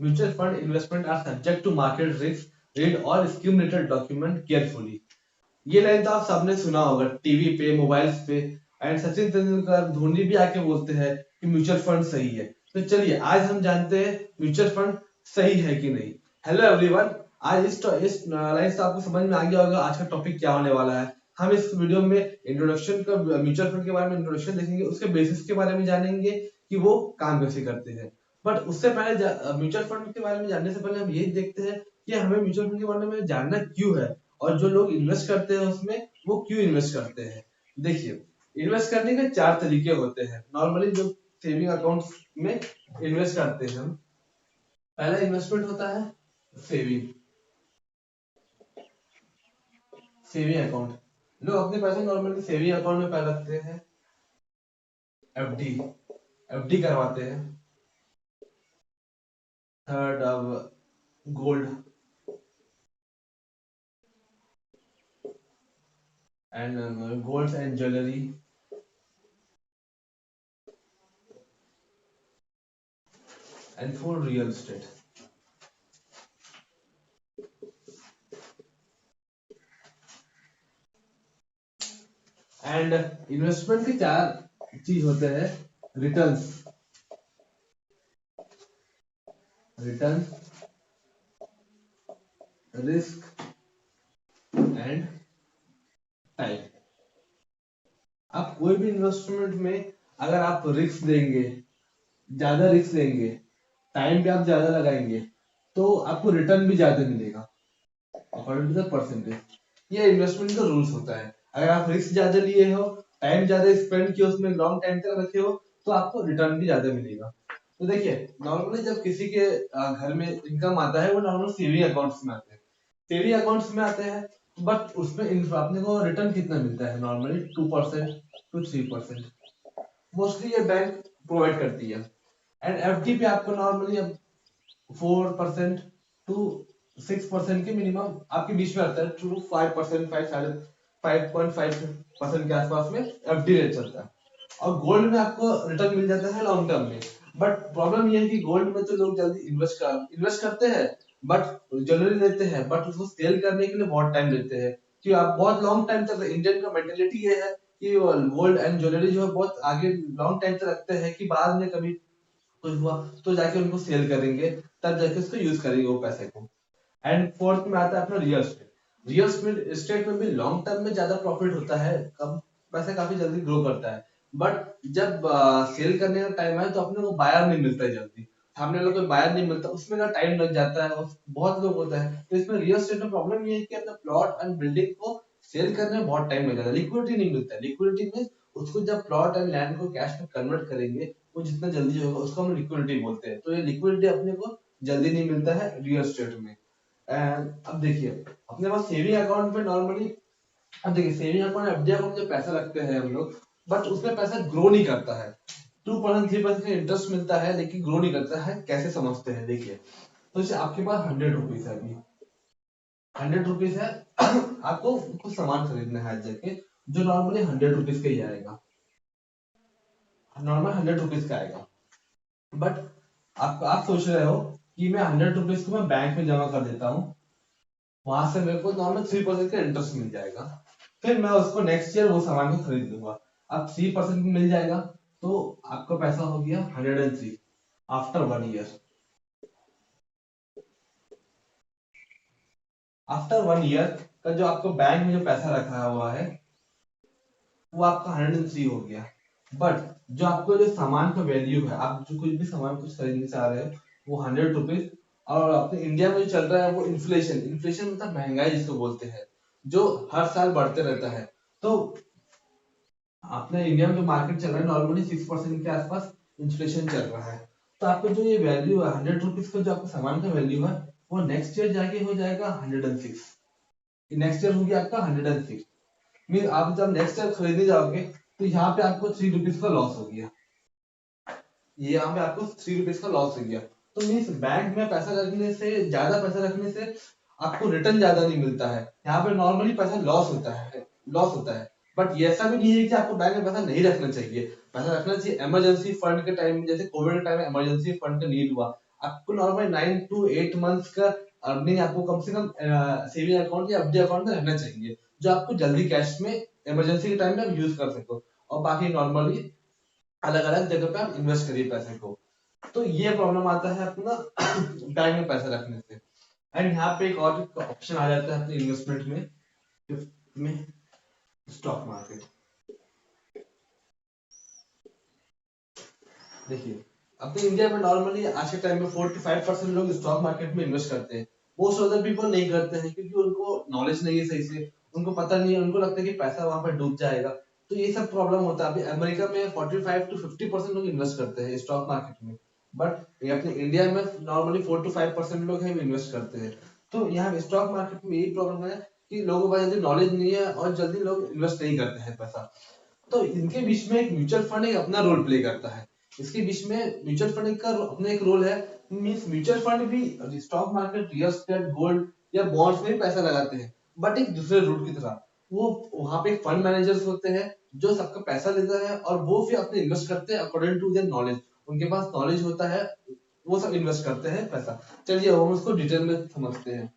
Mutual fund investment are subject to market risk, read all scheme related document carefully. ये line तो आप सबने सुना होगा टीवी पे, मोबाइल्स पे। एंड सचिन तेंदुलकर, धोनी भी आके बोलते हैं कि म्यूचुअल फंड सही है। तो चलिए आज हम जानते हैं म्यूचुअल फंड सही है कि नहीं। हेलो एवरीवन, आज इस लाइन से आपको समझ में आ गया होगा आज का टॉपिक क्या होने वाला है। हम इस वीडियो में इंट्रोडक्शन का, म्यूचुअल फंड के बारे में इंट्रोडक्शन देखेंगे, उसके बेसिस के बारे में जानेंगे कि वो काम कैसे करते हैं। बट उससे पहले म्यूचुअल फंड के बारे में जानने से पहले हम ये देखते हैं कि हमें म्यूचुअल फंड के बारे में जानना क्यों है, और जो लोग इन्वेस्ट करते हैं उसमें वो क्यों इन्वेस्ट करते हैं। देखिए, इन्वेस्ट करने के चार तरीके होते हैं। नॉर्मली जो सेविंग अकाउंट में इन्वेस्ट करते हैं हम, पहला इन्वेस्टमेंट होता है सेविंग सेविंग अकाउंट। लोग अपने पैसे नॉर्मली सेविंग अकाउंट में पैर रखते हैं। एफडी एफडी करवाते हैं। थर्ड, अब gold and gold and jewellery. And four, real estate. And investment के चार चीज होते हैं। Returns return, risk and time. आप कोई भी इन्वेस्टमेंट में अगर आप रिस्क देंगे, ज्यादा रिस्क लेंगे, टाइम भी आप ज्यादा लगाएंगे, तो आपको रिटर्न भी ज्यादा मिलेगा अकॉर्डिंग टू द परसेंटेज। ये इन्वेस्टमेंट का रूल्स होता है। अगर आप रिस्क ज्यादा लिए हो, टाइम ज्यादा स्पेंड किया, उसमें लॉन्ग टाइम तक रखे हो, तो आपको रिटर्न भी ज्यादा मिलेगा। तो देखिए, नॉर्मली जब किसी के घर में इनकम आता है, वो नॉर्मल सेविंग अकाउंट्स में आते हैं। सेविंग अकाउंट्स में आते हैं, बट उसमें अपने को रिटर्न कितना मिलता है? नॉर्मली 2% to 3% मोस्टली ये बैंक प्रोवाइड करती है। एंड एफडी पे आपको नॉर्मली अब 4% to 6% के मिनिमम आपके बीच में आता है, टू 5%, 5.5% के आसपास में एफडी रेट चलता है। और गोल्ड में आपको रिटर्न मिल जाता है लॉन्ग टर्म में। बट प्रॉब्लम ये है कि गोल्ड में तो लोग जल्दी इन्वेस्ट करते हैं, बट ज्वेलरी लेते हैं, बट उसको सेल करने के लिए बहुत टाइम लेते हैं। कि आप बहुत लॉन्ग टाइम तक, इंडियन का मेंटेलिटी ये है कि गोल्ड एंड ज्वेलरी जो है बहुत आगे लॉन्ग टाइम तक रखते हैं, कि बाद में कभी कुछ हुआ तो जाके उनको सेल करेंगे, तब जाके उसको यूज करेंगे वो पैसे को। एंड फोर्थ में आता है अपना रियल एस्टेट। रियल एस्टेट में भी लॉन्ग टर्म में ज्यादा प्रॉफिट होता है, कम पैसा काफी जल्दी ग्रो करता है। बट जब सेल करने का टाइम आए तो अपने को बायर नहीं मिलता है जल्दी, सामने वाला कोई बायर नहीं मिलता, उसमें का टाइम लग जाता है और बहुत लोग होता है। तो इसमें रियल एस्टेट में प्रॉब्लम ये है कि अपना प्लॉट एंड बिल्डिंग को सेल करने में बहुत टाइम लग जाता है, लिक्विडिटी नहीं मिलता है। लिक्विडिटी में उसको जब प्लॉट एंड लैंड को कैश में कन्वर्ट करेंगे, वो जितना जल्दी होगा उसको हम लिक्विडिटी बोलते हैं। तो ये लिक्विडिटी अपने को जल्दी नहीं मिलता है रियल एस्टेट में। एंड अब देखिए, अपने पास सेविंग अकाउंट में नॉर्मली, अब देखिए सेविंग अकाउंट, एफडी अकाउंट में पैसा रखते हैं हम लोग, बट उसमें पैसा ग्रो नहीं करता है। 2%, 3% इंटरेस्ट मिलता है, लेकिन ग्रो नहीं करता है। कैसे समझते हैं? देखिए, तो जैसे आपके पास 100 रुपीज है, अभी 100 रुपीज है आपको कुछ सामान खरीदना है आज जाके, जो नॉर्मली 100 रुपीज का ही आएगा, नॉर्मल 100 रुपीज का आएगा। बट आप सोच रहे हो कि मैं 100 रुपीज को मैं बैंक में जमा कर देता हूँ, वहां से मेरे को नॉर्मल 3% का इंटरेस्ट मिल जाएगा, फिर मैं उसको नेक्स्ट ईयर वो सामान को खरीद लूंगा। अब 3% मिल जाएगा, तो आपका पैसा हो गया 103 आफ्टर 1 ईयर। आफ्टर 1 ईयर का जो आपको बैंक में जो पैसा रखा हुआ है, वो आपका 103 हो गया। बट जो आपको जो सामान का वैल्यू है, आप जो कुछ भी सामान कुछ खरीदने चाह रहे हैं, वो 100 रुपीज। और अपने इंडिया में जो चल रहा है वो इन्फ्लेशन, इन्फ्लेशन मतलब महंगाई जिसको बोलते हैं, जो हर साल बढ़ते रहता है। तो अपने इंडिया में जो मार्केट चल रहा है, नॉर्मली 6% के आसपास इन्फ्लेशन चल रहा है। तो आपको जो ये वैल्यू है 100 रुपीज का, जो आपका सामान का वैल्यू है, वो नेक्स्ट ईयर जाके हो जाएगा 106। नेक्स्ट ईयर हो गया आपका 106। मीन आप जब नेक्स्ट ईयर खरीदने जाओगे, तो यहाँ पे आपको 3 रुपीज का लॉस हो गया। ये यहाँ पे आपको 3 रुपीज का लॉस हो गया। तो मीन्स बैंक में पैसा रखने से, ज्यादा पैसा रखने से आपको रिटर्न ज्यादा नहीं मिलता है। यहाँ पे नॉर्मली पैसा लॉस होता है। बट ये ऐसा भी नहीं है कि आपको बैंक में पैसा नहीं रखना चाहिए, पैसा रखना चाहिए। इमरजेंसी फंड के टाइम में, जैसे कोविड के टाइम में इमरजेंसी फंड का नीड हुआ, आपको नॉर्मल 9 to 8 मंथ्स का अर्निंग आपको कम से कम सेविंग अकाउंट या एफडी अकाउंट में रहना चाहिए, जो आपको जल्दी कैश में इमरजेंसी के टाइम में आप यूज कर सको। और बाकी नॉर्मली अलग अलग जगह पे आप इन्वेस्ट करिए पैसे को। तो ये प्रॉब्लम आता है अपना बैंक में पैसा रखने से। एंड यहाँ पे एक और ऑप्शन आ जाता है अपने इन्वेस्टमेंट में, में स्टॉक मार्केट। देखिए अपने इंडिया में नॉर्मली आज के टाइम में 45% लोग स्टॉक मार्केट में इन्वेस्ट करते हैं। मोस्ट अदर पीपल नहीं करते हैं क्योंकि उनको नॉलेज नहीं है सही से, उनको पता नहीं है, उनको लगता है कि पैसा वहां पर डूब जाएगा। तो ये सब प्रॉब्लम होता है। अभी अमेरिका में 45 to 50% लोग इन्वेस्ट करते हैं स्टॉक मार्केट में, बट ये अपने इंडिया में नॉर्मली 4 to 5% लोग हैं इन्वेस्ट करते हैं। तो यहाँ स्टॉक मार्केट में यही प्रॉब्लम है कि लोगों के पास जल्दी नॉलेज नहीं है और जल्दी लोग इन्वेस्ट नहीं करते हैं पैसा। तो इनके बीच में एक म्यूचुअल फंड एक अपना रोल प्ले करता है। इसके बीच में म्यूचुअल फंड का अपना एक रोल है। मींस म्यूचुअल फंड भी stock market, real estate, gold या बॉन्ड्स में भी पैसा लगाते हैं, बट एक दूसरे रूट की तरह। वो वहां पे फंड मैनेजर्स होते हैं जो सबका पैसा लेता है और वो फिर अपने इन्वेस्ट करते हैं अकॉर्डिंग टू देयर नॉलेज। उनके पास नॉलेज होता है, वो सब इन्वेस्ट करते हैं पैसा। चलिए हम उसको डिटेल में समझते हैं।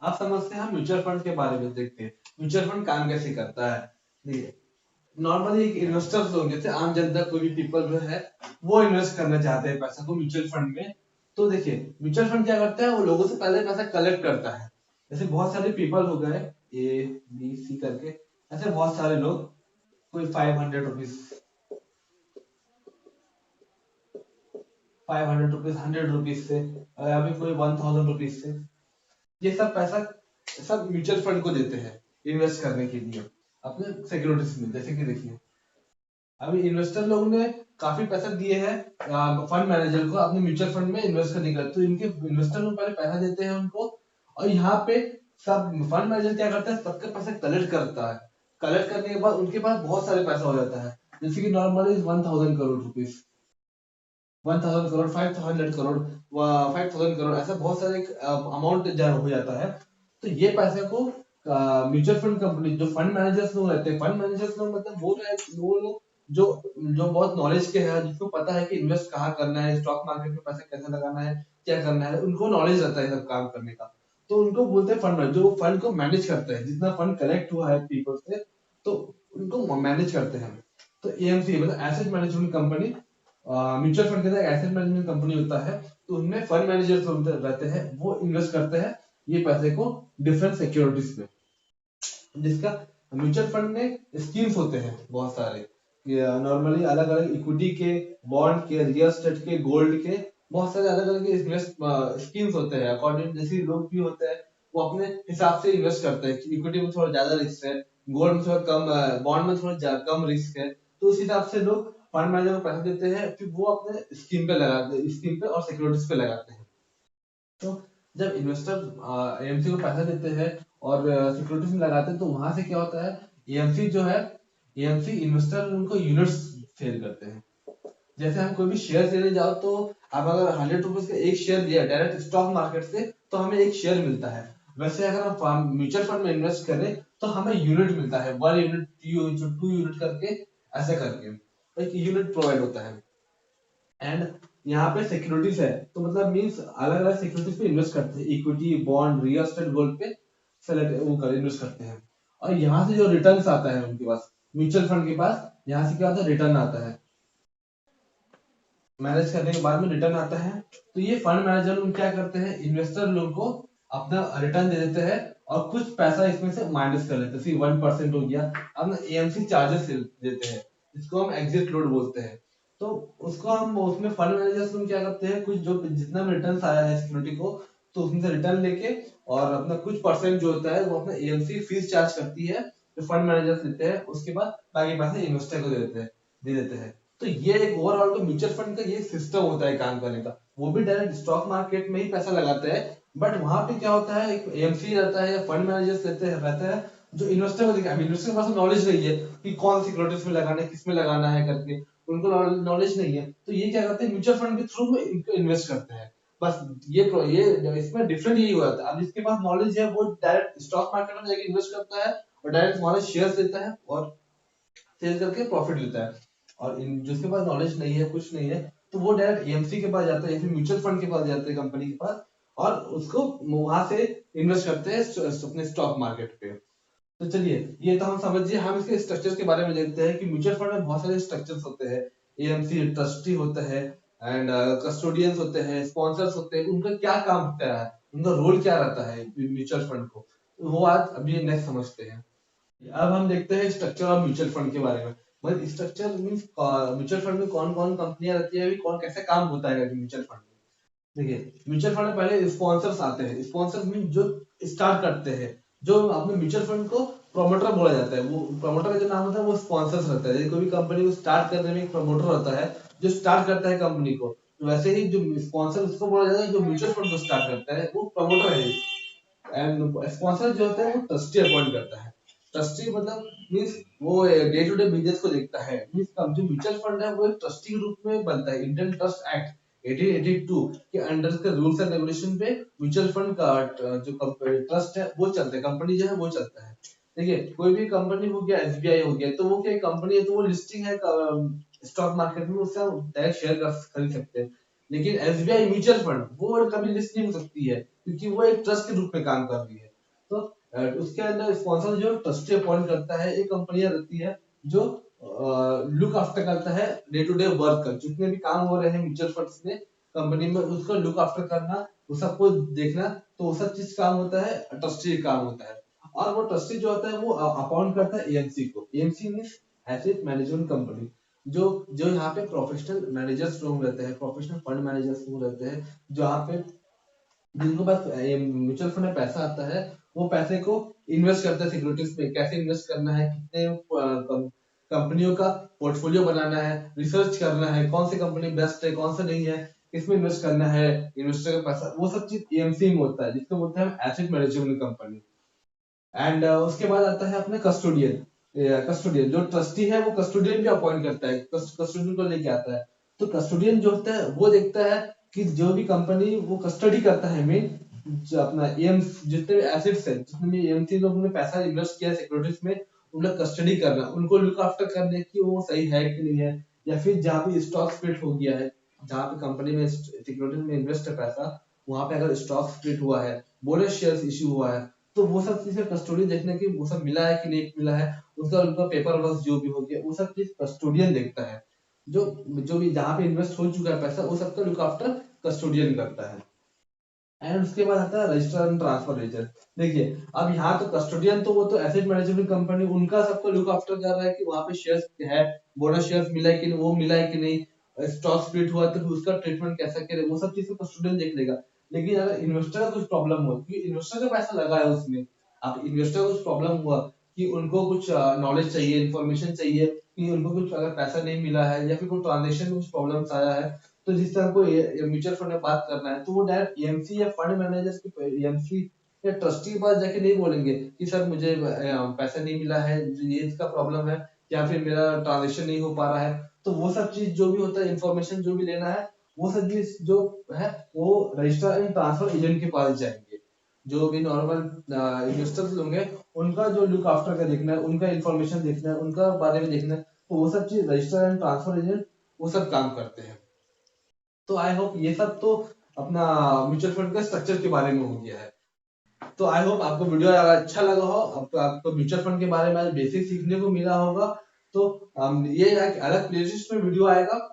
आप समझते हैं, हम म्यूचुअल फंड के बारे में देखते हैं म्यूचुअल फंड काम कैसे करता है। देखिए नॉर्मली एक इन्वेस्टर्स लोग जैसे आम जनता कोई भी पीपल जो है वो इन्वेस्ट करना चाहते हैं पैसा को म्यूचुअल फंड में। तो देखिए म्यूचुअल फंड क्या करता है, वो लोगों से पहले पैसा कलेक्ट करता है। जैसे बहुत सारे पीपल हो गए A B C करके, ऐसे बहुत सारे लोग, कोई 500 रुपीज, 500 रुपीज, 100 रुपीज से, अभी कोई 1000 रुपीज से, ये सब पैसा सब म्यूचुअल फंड को देते हैं इन्वेस्ट करने के लिए अपने सिक्योरिटीज में। जैसे कि देखिए अभी इन्वेस्टर लोगों ने काफी पैसा दिए हैं फंड मैनेजर को अपने म्यूचुअल फंड में इन्वेस्ट करने का, तो इनके इन्वेस्टर लोग पहले पैसा देते हैं उनको। और यहाँ पे सब फंड मैनेजर क्या करता है, सबका पैसा कलेक्ट करता है। कलेक्ट करने के बाद उनके पास बहुत सारे पैसा हो जाता है। जैसे कि नॉर्मली 1000 करोड़ रुपीज, 1000 करोड़, 5000 करोड़, 5000 करोड़, ऐसा बहुत सारे अमाउंट हो जाता है। तो ये पैसे को म्यूचुअल फंड कंपनी जो फंड मैनेजर्स लोग रहते हैं, फंड मैनेजर्स लोग मतलब वो लोग जो जो बहुत नॉलेज के हैं, जिसको पता है कि इन्वेस्ट कहाँ करना है, स्टॉक मार्केट में पैसा कैसे लगाना है, क्या करना है, उनको नॉलेज रहता है सब काम करने का। तो उनको बोलते हैं फंड मैनेजर, जो फंड को मैनेज करते हैं। जितना फंड कलेक्ट हुआ है पीपल से, तो उनको मैनेज करते हैं। तो एएमसी मतलब asset management company, mutual fund के अंदर एसेट मैनेजमेंट कंपनी होता है। तो उनमें फंड मैनेजर्स रहते हैं, वो इन्वेस्ट करते हैं ये पैसे को डिफरेंट सिक्योरिटीज में। जिसका म्यूचुअल फंड में स्कीम्स होते हैं बहुत सारे, नॉर्मली अलग अलग इक्विटी के, बॉन्ड के, रियल एस्टेट के, गोल्ड के, बहुत सारे अलग अलग इन्वेस्ट स्कीम्स होते हैं। अकॉर्डिंग जैसे लोग भी होते हैं वो अपने हिसाब से इन्वेस्ट करते हैं कि इक्विटी में थोड़ा ज्यादा रिस्क है, गोल्ड में थोड़ा कम, बॉन्ड में थोड़ा कम रिस्क है। तो उस हिसाब से लोग फंड मैनेजर को पैसा देते हैं, फिर वो अपने स्कीम पे लगाते हैं, स्कीम पे और सिक्योरिटीज पे लगाते हैं। तो जब इन्वेस्टर एएमसी को पैसा देते हैं और सिक्योरिटीज में लगाते हैं, तो वहां से क्या होता है, एएमसी जो है, एएमसी इन्वेस्टर उनको यूनिट्स सेल करते हैं। जैसे हम कोई भी शेयर लेने जाओ, तो आप अगर 100 रुपीज का एक शेयर लिया डायरेक्ट स्टॉक मार्केट से, तो हमें एक शेयर मिलता है। वैसे अगर हम म्यूचुअल फंड में इन्वेस्ट करें तो हमें यूनिट मिलता है, 1 यूनिट, 2 यूनिट करके, ऐसे करके एक यूनिट प्रोवाइड होता है। एंड यहाँ पे सिक्योरिटीज है, तो मतलब मीन्स अलग अलग सिक्योरिटीज पे इन्वेस्ट करते हैं, equity, bond, real estate, gold पे सेलेक्ट वो कर इन्वेस्ट करते हैं। और यहाँ से जो रिटर्न्स आता है उनके पास, म्यूचुअल फंड के पास, यहाँ से क्या होता है, रिटर्न आता है। मैनेज करने के बाद में रिटर्न आता है। तो ये फंड मैनेजर लोग क्या करते हैं, इन्वेस्टर लोग को अपना रिटर्न दे देते हैं और कुछ पैसा इसमें से माइनस कर लेते हैं। 1% हो गया, अपना एएमसी चार्जेस देते हैं, जिसको हम एग्जिट लोड बोलते हैं। तो उसको हम उसमें फंड मैनेजर्स लोग क्या करते हैं, कुछ जो जितना भी रिटर्न आया है सिक्योरिटी को, तो उसमें से रिटर्न लेके और अपना कुछ परसेंट जो होता है वो अपना एएमसी फीस चार्ज करती है, जो फंड मैनेजर्स लेते हैं। उसके बाद बाकी पैसे इन्वेस्टर को दे देते हैं। तो ये एक ओवरऑल तो म्यूचुअल फंड का ये सिस्टम होता है काम करने का। वो भी डायरेक्ट स्टॉक मार्केट में ही पैसा लगाते हैं, बट वहां पे क्या होता है, एक एएमसी रहता है या फंड मैनेजर्स रहता है जो इन्वेस्टर को देखा। इन्वेस्टर के पास नॉलेज नहीं है कि कौन सिक्योरिटीज में लगाना है, किस में लगाना है करके, उनको नॉलेज नहीं है। तो ये क्या करते हैं, म्यूचुअल फंड के थ्रू में इनको इन्वेस्ट करते हैं। बस ये इसमें डिफरेंट यही हुआ था। अब जिसके पास नॉलेज है वो डायरेक्ट स्टॉक मार्केट में जाके इन्वेस्ट करता है और डायरेक्ट वहां शेयर लेता है और सेल करके प्रॉफिट लेता है। और जिसके पास नॉलेज नहीं है, कुछ नहीं है, तो वो डायरेक्ट एएमसी के पास जाता है या फिर म्यूचुअल फंड के पास जाते हैं कंपनी के पास, और उसको वहां से इन्वेस्ट करते हैं अपने स्टॉक मार्केट पे। तो चलिए, ये तो हम समझिए। हम इसके स्ट्रक्चर के बारे में देखते हैं कि म्यूचुअल फंड में बहुत सारे स्ट्रक्चर्स होते हैं। एएमसी ट्रस्टी होता है, एंड कस्टोडियंस होते हैं, स्पॉन्सर्स होते हैं। उनका क्या काम होता है, उनका रोल क्या रहता है म्यूचुअल फंड को, वो आज अभी नेक्स्ट समझते हैं। अब हम देखते हैं स्ट्रक्चर ऑफ म्यूचुअल फंड के बारे में। मतलब स्ट्रक्चर मीन्स म्यूचुअल फंड में कौन कौन कंपनियां रहती है, कौन कैसे काम होता है म्यूचुअल फंड में। देखिए, म्यूचुअल फंड में पहले स्पॉन्सर्स आते हैं। स्पॉन्सर्स मीन जो स्टार्ट करते हैं, जो अपने म्यूचुअल फंड को प्रमोटर बोला जाता है। वो प्रमोटर का जो नाम होता है वो स्पॉन्सर्स रहता है। कोई भी कंपनी को स्टार्ट करने में एक प्रमोटर होता है जो स्टार्ट करता है कंपनी को। तो वैसे ही जो स्पॉन्सर उसको बोला जाता है जो म्यूचुअल फंड को स्टार्ट करता है, वो प्रमोटर है। एंड स्पॉन्सर जो होता है वो ट्रस्टी अपॉइंट करता है। ट्रस्टी मतलब मीन्स वो डे टू डे बिजनेस को देखता है। मीन्स जो म्यूचुअल फंड है वो एक ट्रस्टी के रूप में बनता है। इंडियन ट्रस्ट एक्ट 1882 के अंडर के रूल्स एंड रेगुलेशन पे म्यूचुअल फंड का जो ट्रस्ट है वो चलता है, कंपनी जो है वो चलता है। देखिए, कोई भी कंपनी हो गया, एसबीआई हो गया, तो वो क्या कंपनी है, तो वो लिस्टिंग है स्टॉक मार्केट में, उससे हम डायरेक्ट शेयर खरीद सकते हैं। लेकिन एसबीआई म्यूचुअल फंड वो कभी लिस्ट नहीं हो सकती है, क्योंकि वो एक ट्रस्ट के रूप में काम कर रही है। तो उसके अंदर स्पॉन्सर जो ट्रस्टी अपॉइंट करता है, एक कंपनियां रहती है जो लुक आफ्टर करता है डे टू डे वर्क कर, जितने भी काम हो रहे हैं म्यूचुअल फंड्स में कंपनी में, उसका लुक आफ्टर करना, वो सबको देखना। तो वो सब चीज काम होता है, ट्रस्टी काम होता है। और वो ट्रस्टी जो होता है वो अपॉइंट करता है एएमसी को। AMC means asset management company. जो जो यहाँ पे प्रोफेशनल मैनेजर्स लोग रहते हैं, प्रोफेशनल फंड मैनेजर्स लोग रहते हैं, जहाँ पे जिनको पास म्यूचुअल फंड में पैसा आता है, वो पैसे को इन्वेस्ट करते हैं सिक्योरिटीज में। कैसे इन्वेस्ट करना है, कितने कंपनियों का पोर्टफोलियो बनाना है, रिसर्च करना है, कौन सी कंपनी बेस्ट है, कौन सा नहीं है, किसमें इन्वेस्ट करना है, इन्वेस्टर का पैसा, वो सब चीज एएमसी में होता है, जिसको बोलते हैं एसेट मैनेजमेंट कंपनी। एंड उसके बाद आता है अपने कस्टोडियन। कस्टोडियन जो ट्रस्टी है वो कस्टोडियन भी अपॉइंट करता है, कस्टोडियन को लेके आता है। तो कस्टोडियन जो होता है वो देखता है कि जो भी कंपनी वो कस्टडी करता है, मेन जो अपना एम जितने भी एसेट्स है, जितने भी एमसी लोग ने पैसा इन्वेस्ट किया सिक्योरिटीज में, उन लोग कस्टडी करना, उनको लुक आफ्टर करने की वो सही है कि नहीं है। या फिर जहाँ पे स्टॉक स्प्लिट हो गया है, जहाँ पे कंपनी में सिक्योरिटीज में इन्वेस्ट है पैसा, वहां पे अगर स्टॉक स्प्लिट हुआ है, बोनस शेयर्स इश्यू हुआ है, तो वो सब चीजें कस्टोडियन देखने की, वो सब मिला है कि नहीं मिला है, उसका उनका पेपर वर्क जो भी हो गया, वो सब चीज कस्टोडियन देखता है। जो जो भी जहाँ पे इन्वेस्ट हो चुका है पैसा, वो सबका लुक आफ्टर कस्टोडियन करता है। एंड उसके बाद आता है रजिस्टर एंड ट्रांसफर एजेंट। देखिए, अब यहाँ तो कस्टोडियन तो वो तो एसेट मैनेजमेंट कंपनी, उनका सबका लुक आफ्टर कर रहा है कि वहां पे शेयर्स है, बोनस शेयर्स मिला है कि नहीं, वो मिला है कि नहीं, स्टॉक स्प्लिट हुआ तो फिर उसका ट्रीटमेंट कैसा करे, वो सब चीज को कस्टोडियन देख लेगा। लेकिन अगर इन्वेस्टर का कुछ प्रॉब्लम हो, क्योंकि इन्वेस्टर का पैसा लगा है उसमें, अब इन्वेस्टर को कुछ प्रॉब्लम हुआ कि उनको कुछ नॉलेज चाहिए, इन्फॉर्मेशन चाहिए, कि उनको कुछ अगर पैसा नहीं मिला है या फिर कोई ट्रांजेक्शन में कुछ प्रॉब्लम्स आया है, तो जिस तरह को म्यूचुअल फंड में बात करना है, तो वो डायरेक्ट एएमसी या फंड मैनेजर की, एएमसी या ट्रस्टी के पास जाके नहीं बोलेंगे कि सर मुझे पैसा नहीं मिला है, ये इसका प्रॉब्लम है, या फिर मेरा ट्रांजेक्शन नहीं हो पा रहा है। तो वो सब चीज जो भी होता है, इन्फॉर्मेशन जो भी लेना है, वो सब चीज जो है वो रजिस्टर एंड ट्रांसफर एजेंट के पास जाएंगे। जो भी नॉर्मल इन्वेस्टर्स होंगे, उनका जो लुक आफ्टर का देखना है, उनका इन्फॉर्मेशन देखना है, उनका बारे में देखना है, तो वो सब चीज रजिस्टर एंड ट्रांसफर एजेंट वो सब काम करते हैं। तो आई होप ये सब तो अपना म्यूचुअल फंड के स्ट्रक्चर के बारे में हो गया है। तो आई होप आपको वीडियो अच्छा लगा हो, आपको म्यूचुअल फंड के बारे में बेसिक सीखने को मिला होगा। तो ये एक अलग प्लेलिस्ट में वीडियो आएगा,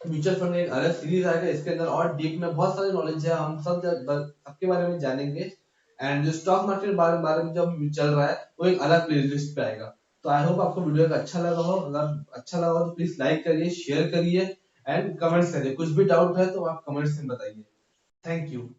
म्यूचुअल फंड एक अलग सीरीज आएगा, इसके अंदर और डीप में बहुत सारी नॉलेज है, हम सब सबके बारे में जानेंगे। एंड जो स्टॉक मार्केट बारे में जब चल रहा है, वो एक अलग प्लेलिस्ट पे आएगा। तो आई होप आपको वीडियो अच्छा लगा हो। अगर अच्छा लगा हो तो प्लीज लाइक करिए, शेयर करिए, एंड कमेंट्स करिए। कुछ भी डाउट है तो आप कमेंट्स में बताइए। Thank you.